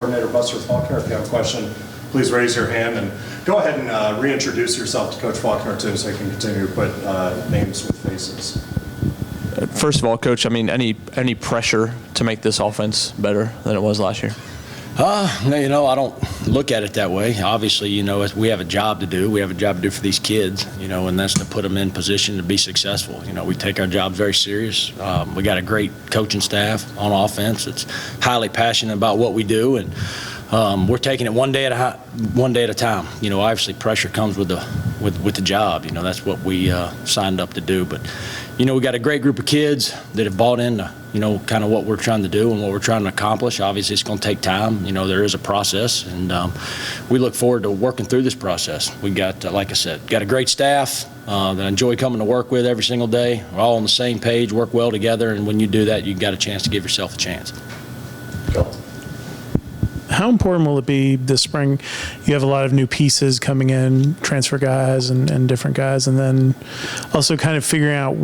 Coordinator Buster Faulkner. If you have a question, please raise your hand and go ahead and reintroduce yourself to Coach Faulkner too, so you can continue to put names with faces. First of all, Coach, I mean, any pressure to make this offense better than it was last year? No, I don't look at it that way. Obviously, we have a job to do. We have a job to do for these kids, and that's to put them in position to be successful. We take our jobs very serious. We got a great coaching staff on offense that's highly passionate about what we do, and we're taking it one day at a time. Obviously, pressure comes with the job. That's what we signed up to do. But we got a great group of kids that have bought into kind of what we're trying to do and what we're trying to accomplish. Obviously, it's going to take time. There is a process, and we look forward to working through this process. We got, like I said, got a great staff that I enjoy coming to work with every single day. We're all on the same page, work well together, and when you do that, you've got a chance to give yourself a chance. Go. How important will it be this spring? You have a lot of new pieces coming in, transfer guys and different guys, and then also kind of figuring out,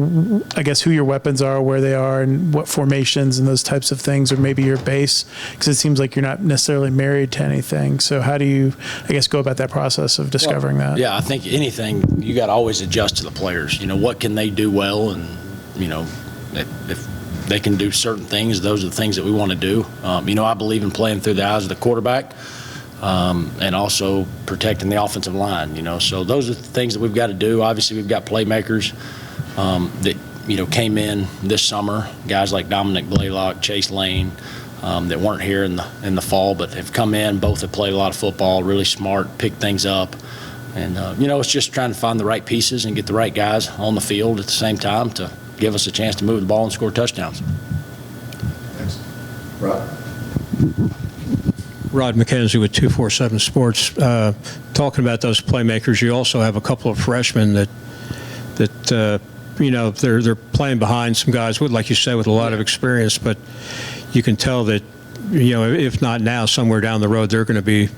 I guess, who your weapons are, where they are, and what formations and those types of things, or maybe your base, because it seems like you're not necessarily married to anything. So how do you, I guess, go about that process of discovering that? Yeah, I think anything, you got to always adjust to the players. What can they do well, and, if they can do certain things, those are the things that we want to do. I believe in playing through the eyes of the quarterback and also protecting the offensive line, So those are the things that we've got to do. Obviously, we've got playmakers that, came in this summer, guys like Dominic Blaylock, Chase Lane, that weren't here in the fall but have come in. Both have played a lot of football, really smart, picked things up. And, it's just trying to find the right pieces and get the right guys on the field at the same time to give us a chance to move the ball and score touchdowns. Thanks. Rod? Rod McKenzie with 247 Sports. Talking about those playmakers, you also have a couple of freshmen that they're playing behind some guys with, like you said, with a lot of experience, but you can tell that, if not now, somewhere down the road, they're going to be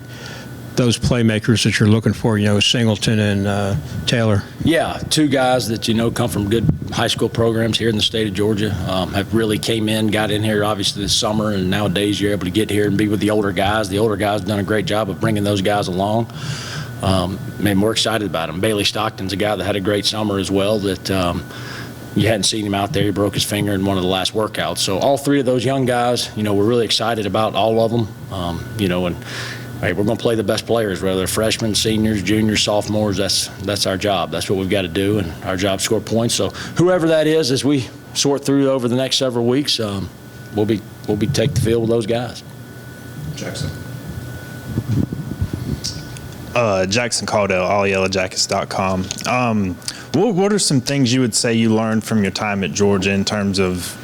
those playmakers that you're looking for, Singleton and Taylor. Yeah, two guys that, come from good high school programs here in the state of Georgia, have really got in here obviously this summer, and nowadays you're able to get here and be with the older guys. The older guys have done a great job of bringing those guys along. We're excited about them. Bailey Stockton's a guy that had a great summer as well that you hadn't seen him out there. He broke his finger in one of the last workouts. So all three of those young guys, we're really excited about all of them, Right, we're going to play the best players, whether they're freshmen, seniors, juniors, sophomores. That's our job. That's what we've got to do, and our job score points. So whoever that is, as we sort through over the next several weeks, we'll be take the field with those guys. Jackson. Jackson Caldwell, allyellowjackets.com. What are some things you would say you learned from your time at Georgia in terms of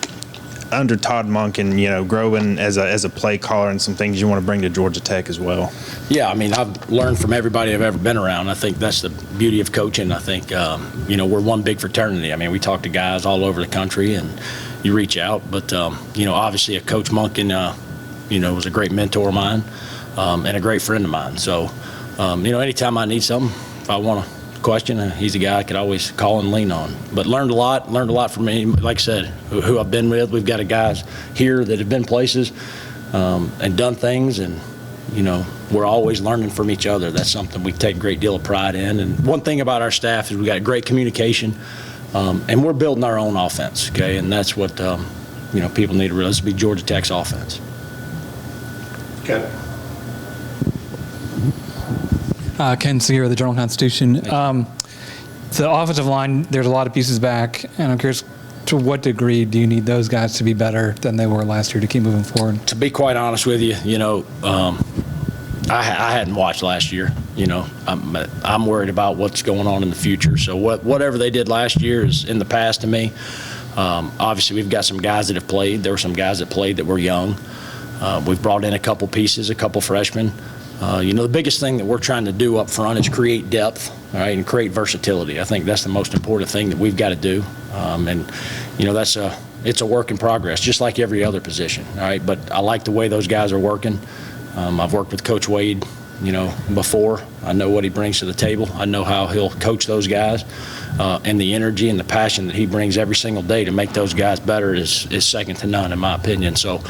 under Todd Monk and, growing as a play caller, and some things you want to bring to Georgia Tech as well? Yeah, I've learned from everybody I've ever been around. I think that's the beauty of coaching. I think, we're one big fraternity. We talk to guys all over the country, and you reach out. But, obviously a Coach Monk was a great mentor of mine and a great friend of mine. So, anytime I need something, if I want to question, he's a guy I could always call and lean on. But learned a lot from me. Like I said, who I've been with. We've got guys here that have been places and done things, and we're always learning from each other. That's something we take a great deal of pride in. And one thing about our staff is we got great communication, and we're building our own offense. Okay, and that's what people need to realize. This will be Georgia Tech's offense. Okay. Ken Sear of the Journal-Constitution. The offensive line, there's a lot of pieces back, and I'm curious, to what degree do you need those guys to be better than they were last year to keep moving forward? To be quite honest with you, I hadn't watched last year. I'm worried about what's going on in the future. So whatever they did last year is in the past to me. Obviously, we've got some guys that have played. There were some guys that played that were young. We've brought in a couple pieces, a couple freshmen. The biggest thing that we're trying to do up front is create depth, all right, and create versatility. I think that's the most important thing that we've got to do. It's a work in progress, just like every other position, all right. But I like the way those guys are working. I've worked with Coach Wade, before. I know what he brings to the table. I know how he'll coach those guys, and the energy and the passion that he brings every single day to make those guys better is second to none, in my opinion. So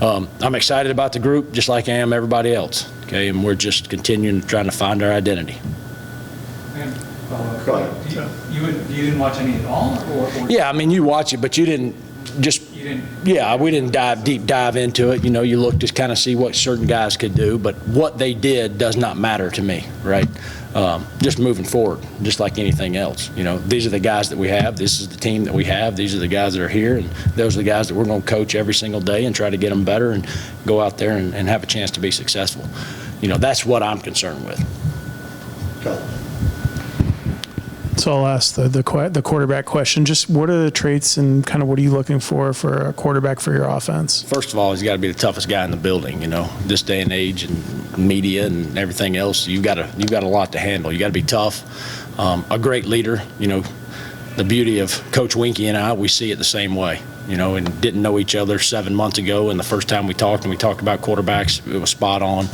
I'm excited about the group, just like I am everybody else. Okay, and we're just continuing trying to find our identity. Go ahead. You didn't watch any at all? Or Yeah, I mean, you watch it, but you didn't just. you didn't? Yeah, we didn't deep dive into it. You look to kind of see what certain guys could do, but what they did does not matter to me, right? Just moving forward, just like anything else. These are the guys that we have. This is the team that we have. These are the guys that are here, and those are the guys that we're going to coach every single day and try to get them better and go out there and have a chance to be successful. That's what I'm concerned with. Go. So I'll ask the quarterback question. Just what are the traits and kind of what are you looking for a quarterback for your offense? First of all, he's got to be the toughest guy in the building. This day and age and media and everything else, you've got a lot to handle. You got to be tough. A great leader. The beauty of Coach Winkie and I, we see it the same way. And didn't know each other 7 months ago, and the first time we talked about quarterbacks, it was spot on.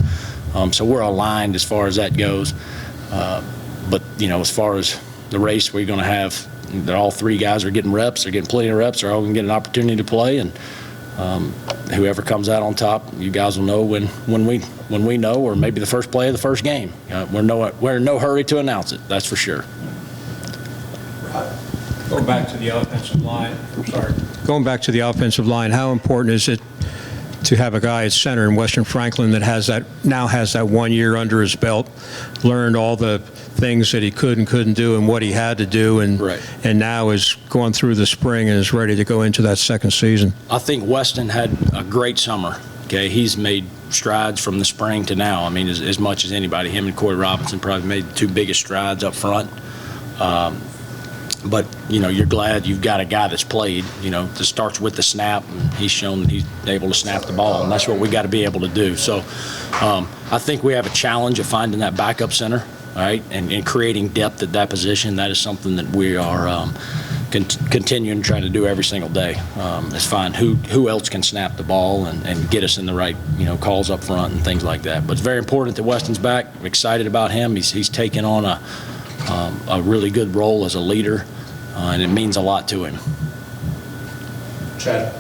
So we're aligned as far as that goes. But as far as the race, we're going to have that all three guys are getting reps. They're getting plenty of reps. They're all going to get an opportunity to play, and whoever comes out on top, you guys will know when we know, or maybe the first play of the first game. We're in no hurry to announce it. That's for sure. Going back to the offensive line, Going back to the offensive line, how important is it to have a guy at center in Western Franklin that now has that 1 year under his belt, learned all the things that he could and couldn't do and what he had to do, and Right. and now is going through the spring and is ready to go into that second season? I think Weston had a great summer. Okay, he's made strides from the spring to now. I mean, as much as anybody. Him and Corey Robinson probably made the two biggest strides up front. But, you're glad you've got a guy that's played, that starts with the snap, and he's shown that he's able to snap the ball, and that's what we got to be able to do. So I think we have a challenge of finding that backup center, all right, and creating depth at that position. That is something that we are continuing to try to do every single day, is find who else can snap the ball and get us in the right, calls up front and things like that. But it's very important that Weston's back. I'm excited about him. He's taken on a really good role as a leader, and it means a lot to him. Chad.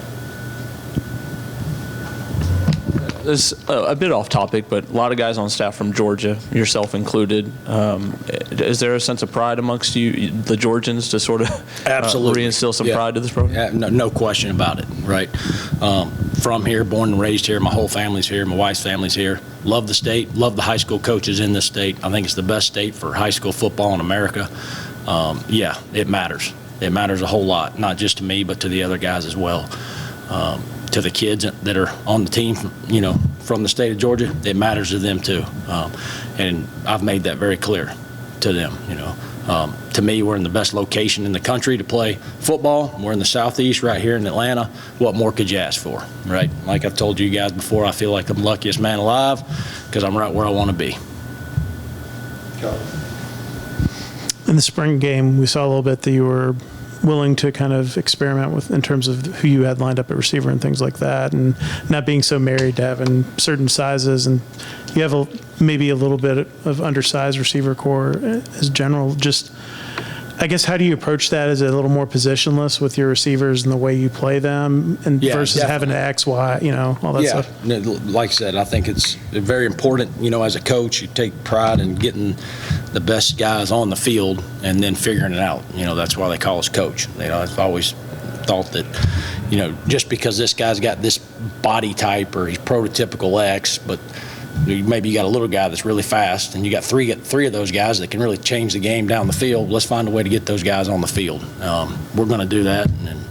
This is a bit off topic, but a lot of guys on staff from Georgia, yourself included. Is there a sense of pride amongst you, the Georgians, to sort of Absolutely reinstill some Yeah. pride to this program? Yeah, no question about it, right? From here, born and raised here. My whole family's here. My wife's family's here. Love the state. Love the high school coaches in this state. I think it's the best state for high school football in America. Yeah, it matters. It matters a whole lot, not just to me, but to the other guys as well. To the kids that are on the team, from the state of Georgia, it matters to them too. And I've made that very clear to them, To me, we're in the best location in the country to play football. We're in the Southeast right here in Atlanta. What more could you ask for, right? Like I've told you guys before, I feel like I'm the luckiest man alive because I'm right where I want to be. Go. In the spring game, we saw a little bit that you were willing to kind of experiment with in terms of who you had lined up at receiver and things like that, and not being so married to having certain sizes. And you have maybe a little bit of undersized receiver core as general. Just, I guess, how do you approach that? Is it a little more positionless with your receivers and the way you play them, and Yeah, versus having definitely. an X, Y, all that stuff? Yeah, like I said, I think it's very important, as a coach, you take pride in getting the best guys on the field and then figuring it out. That's why they call us coach. I've always thought that, just because this guy's got this body type or he's prototypical X, but maybe you got a little guy that's really fast and you got three of those guys that can really change the game down the field. Let's find a way to get those guys on the field. We're going to do that. And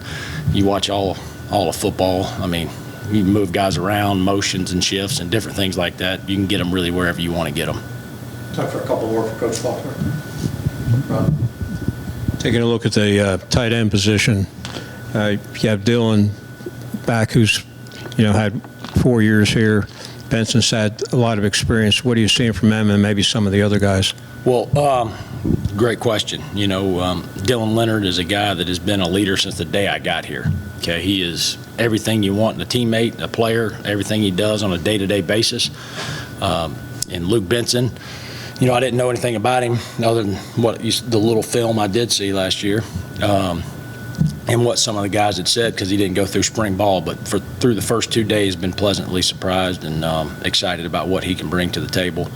you watch all of football. I mean, you move guys around, motions and shifts and different things like that. You can get them really wherever you want to get them. Time for a couple more for Coach Faulkner. Ron. Taking a look at the tight end position, you have Dylan back, who's had 4 years here. Benson's had a lot of experience. What are you seeing from him and maybe some of the other guys? Well, great question. Dylan Leonard is a guy that has been a leader since the day I got here. Okay, he is everything you want in a teammate, a player, everything he does on a day-to-day basis. And Luke Benson, you know, I didn't know anything about him other than the little film I did see last year. And what some of the guys had said, because he didn't go through spring ball, but through the first 2 days, been pleasantly surprised and excited about what he can bring to the table.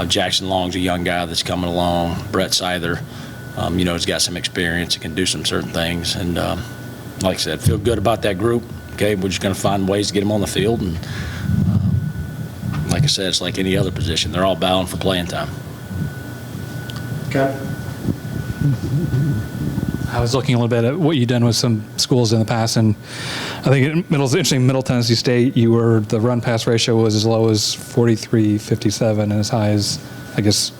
Jackson Long's a young guy that's coming along. Brett Seither, you know, has got some experience and can do some certain things. And like I said, feel good about that group. Okay, we're just going to find ways to get them on the field. And like I said, it's like any other position. They're all battling for playing time. Okay. I was looking a little bit at what you've done with some schools in the past, and I think it's interesting. Middle Tennessee State, the run pass ratio was as low as 43-57 and as high as, I guess,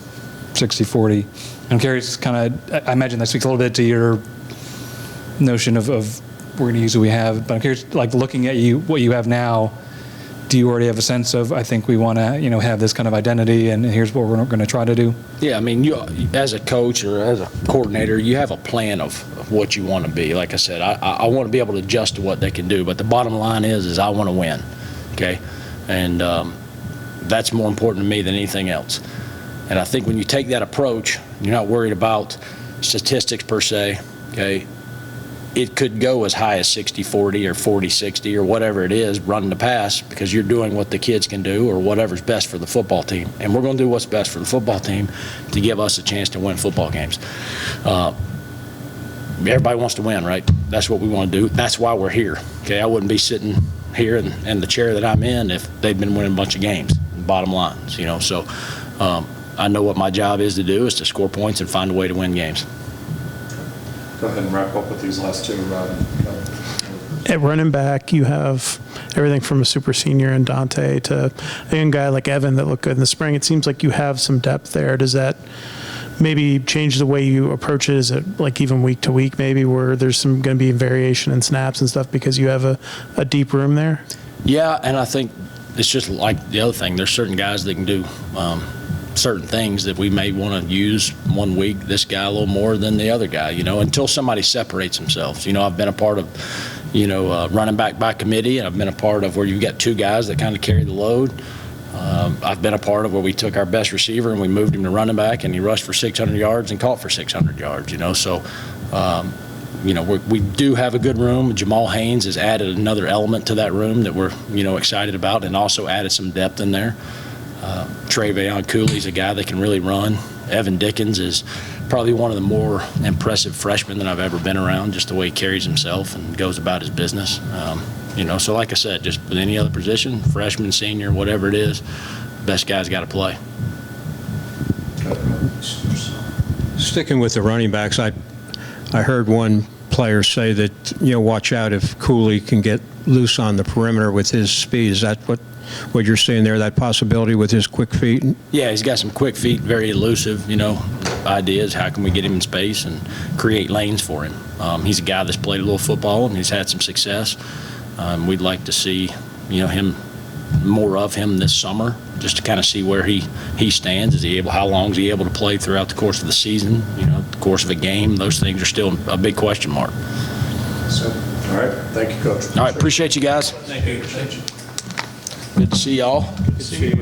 60-40. I'm curious, I imagine that speaks a little bit to your notion of we're going to use what we have, but I'm curious, like looking at what you have now, do you already have a sense of, I think we want to, you know, have this kind of identity, and here's what we're going to try to do? Yeah, I mean, you as a coach or as a coordinator, you have a plan of what you want to be. Like I said, I want to be able to adjust to what they can do, but the bottom line is I want to win, okay? And that's more important to me than anything else. And I think when you take that approach, you're not worried about statistics per se, okay? It could go as high as 60-40 or 40-60 or whatever it is, running the pass, because you're doing what the kids can do or whatever's best for the football team. And we're going to do what's best for the football team to give us a chance to win football games. Everybody wants to win, right? That's what we want to do. That's why we're here. Okay, I wouldn't be sitting here in the chair that I'm in if they'd been winning a bunch of games, bottom lines, you know. So I know what my job is to do, is to score points and find a way to win games. Go ahead and wrap up with these last two. At running back, you have everything from a super senior in Dante to a young guy like Evan that looked good in the spring. It seems like you have some depth there. Does that maybe change the way you approach it? Is it like even week to week maybe where there's some going to be variation in snaps and stuff because you have a deep room there? Yeah, and I think it's just like the other thing. There's certain guys that can do certain things that we may want to use one week, this guy a little more than the other guy, you know, until somebody separates themselves. You know, I've been a part of, you know, running back by committee. I've been a part of where you've got two guys that kind of carry the load. I've been a part of where we took our best receiver and we moved him to running back and he rushed for 600 yards and caught for 600 yards, you know. So, you know, we do have a good room. Jamal Haynes has added another element to that room that we're, you know, excited about, and also added some depth in there. Tre'Veon Cooley's a guy that can really run. Evan Dickens is probably one of the more impressive freshmen that I've ever been around, just the way he carries himself and goes about his business. You know, so like I said, just with any other position, freshman, senior, whatever it is, best guy's got to play. Sticking with the running backs, I heard one player say that, you know, watch out if Cooley can get loose on the perimeter with his speed. Is that what you're seeing there, that possibility with his quick feet? Yeah, he's got some quick feet, very elusive, you know. Ideas, how can we get him in space and create lanes for him? He's a guy that's played a little football and he's had some success. We'd like to see, you know, more of him this summer, just to kind of see where he stands. How long is he able to play throughout the course of the season? You know, the course of a game. Those things are still a big question mark. So, all right, thank you, Coach. All right, appreciate you guys. Thank you. Good to see y'all. Good to see you.